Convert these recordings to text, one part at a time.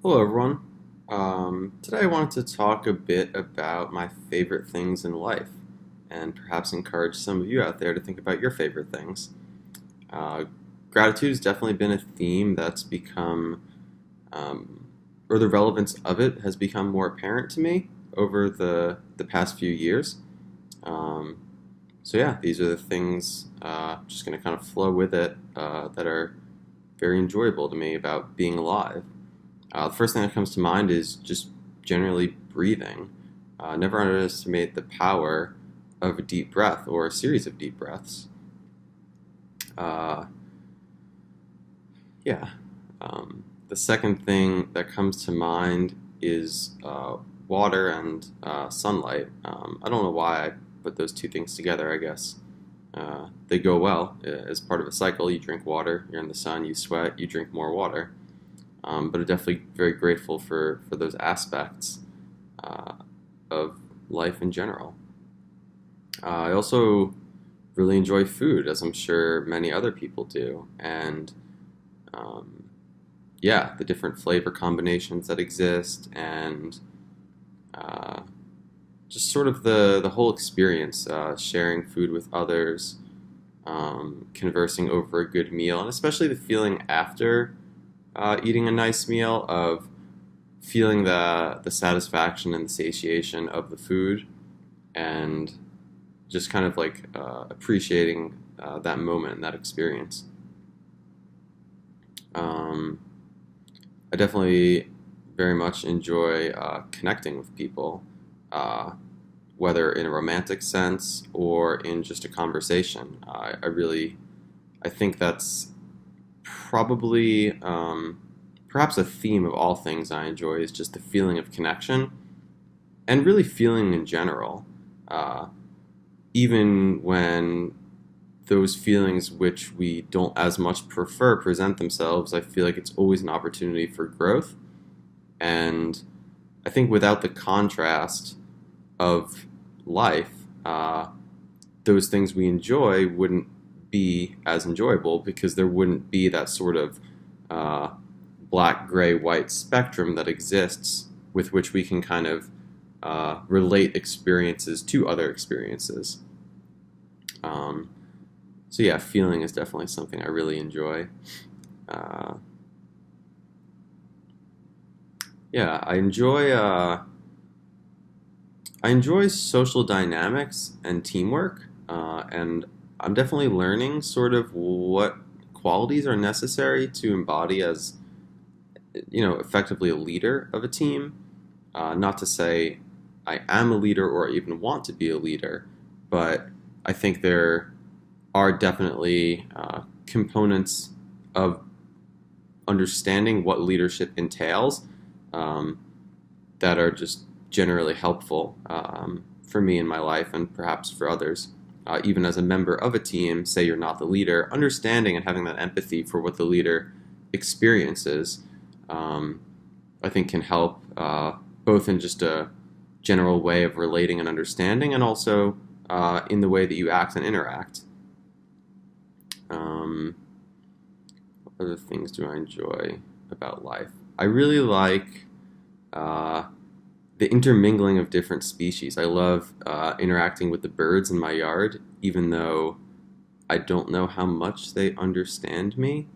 Hello, everyone. Today I wanted to talk a bit about my favorite things in life and perhaps encourage some of you out there to think about your favorite things. Uh, Gratitude has definitely been a theme that's become, um, or the relevance of it has become more apparent to me over the past few years. Um, so, these are the things, just going to kind of flow with it, that are very enjoyable to me about being alive. The first thing that comes to mind is just generally breathing. Never underestimate the power of a deep breath or a series of deep breaths. Uh, yeah. The second thing that comes to mind is water and sunlight. I don't know why I put those two things together, I guess. They go well as part of a cycle. You drink water, you're in the sun, you sweat, you drink more water. But I'm definitely very grateful for those aspects uh, of life in general. I also really enjoy food, as I'm sure many other people do, and um, the different flavor combinations that exist, and uh, just sort of the whole experience, sharing food with others, conversing over a good meal, and especially the feeling after eating a nice meal of feeling the satisfaction and the satiation of the food and just kind of like appreciating that moment and that experience. Um, I definitely very much enjoy connecting with people, uh, whether in a romantic sense or in just a conversation. I think that's probably perhaps a theme of all things I enjoy is just the feeling of connection and really feeling in general. Uh, Even when those feelings which we don't as much prefer present themselves, I feel like it's always an opportunity for growth. And I think without the contrast of life, those things we enjoy wouldn't be as enjoyable because there wouldn't be that sort of uh, black, gray, white spectrum that exists with which we can kind of relate experiences to other experiences. Um, feeling is definitely something I really enjoy. Uh, yeah, I enjoy social dynamics and teamwork, and I'm definitely learning sort of what qualities are necessary to embody as effectively a leader of a team. Not to say I am a leader or even want to be a leader, but I think there are definitely components of understanding what leadership entails um, that are just generally helpful for me in my life and perhaps for others. Even as a member of a team, say you're not the leader, understanding and having that empathy for what the leader experiences, um, I think can help both in just a general way of relating and understanding, and also in the way that you act and interact. Um, what other things do I enjoy about life? I really like uh, the intermingling of different species. I love interacting with the birds in my yard, even though I don't know how much they understand me.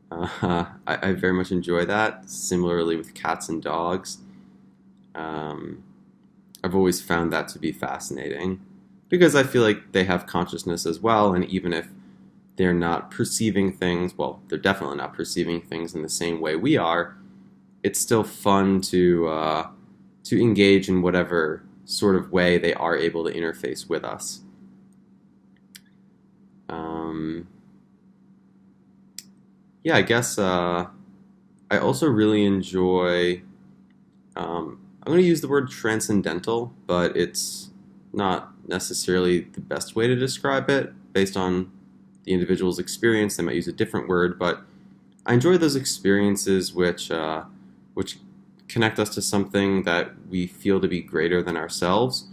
I very much enjoy that. Similarly with cats and dogs. Um, I've always found that to be fascinating because I feel like they have consciousness as well, and even if they're not perceiving things, well, they're definitely not perceiving things in the same way we are, it's still fun to engage in whatever sort of way they are able to interface with us. Um, I guess I also really enjoy. I'm going to use the word transcendental, but it's not necessarily the best way to describe it based on the individual's experience. They might use a different word, but I enjoy those experiences which connect us to something that we feel to be greater than ourselves.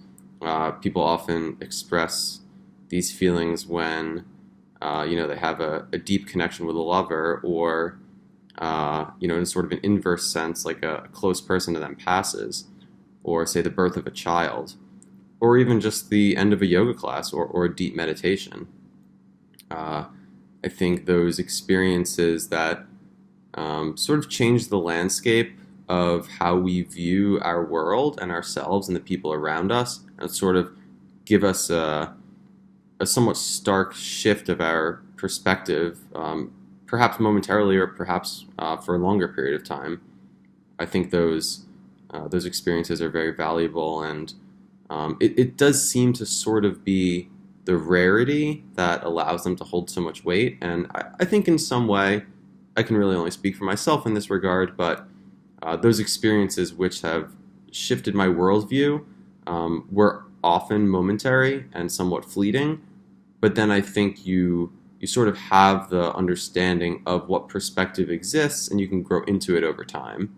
People often express these feelings when they have a deep connection with a lover, or in sort of an inverse sense, like a close person to them passes, or say the birth of a child, or even just the end of a yoga class or a deep meditation. Uh, I think those experiences that sort of change the landscape of how we view our world and ourselves and the people around us, and sort of give us a somewhat stark shift of our perspective, perhaps momentarily or perhaps for a longer period of time. I think those experiences are very valuable, and it does seem to sort of be the rarity that allows them to hold so much weight. And I think in some way, I can really only speak for myself in this regard, but those experiences which have shifted my worldview were often momentary and somewhat fleeting. But then I think you sort of have the understanding of what perspective exists, and you can grow into it over time.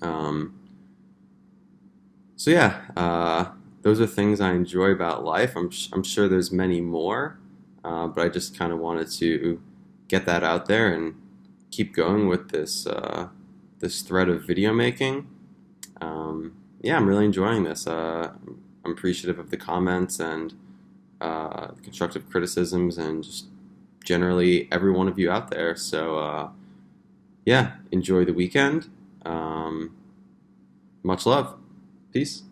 Um, so yeah, those are things I enjoy about life. I'm sure there's many more, but I just kind of wanted to get that out there and keep going with this thread of video making. Yeah, I'm really enjoying this. I'm appreciative of the comments and constructive criticisms and just generally every one of you out there. So yeah, enjoy the weekend. Much love. Peace.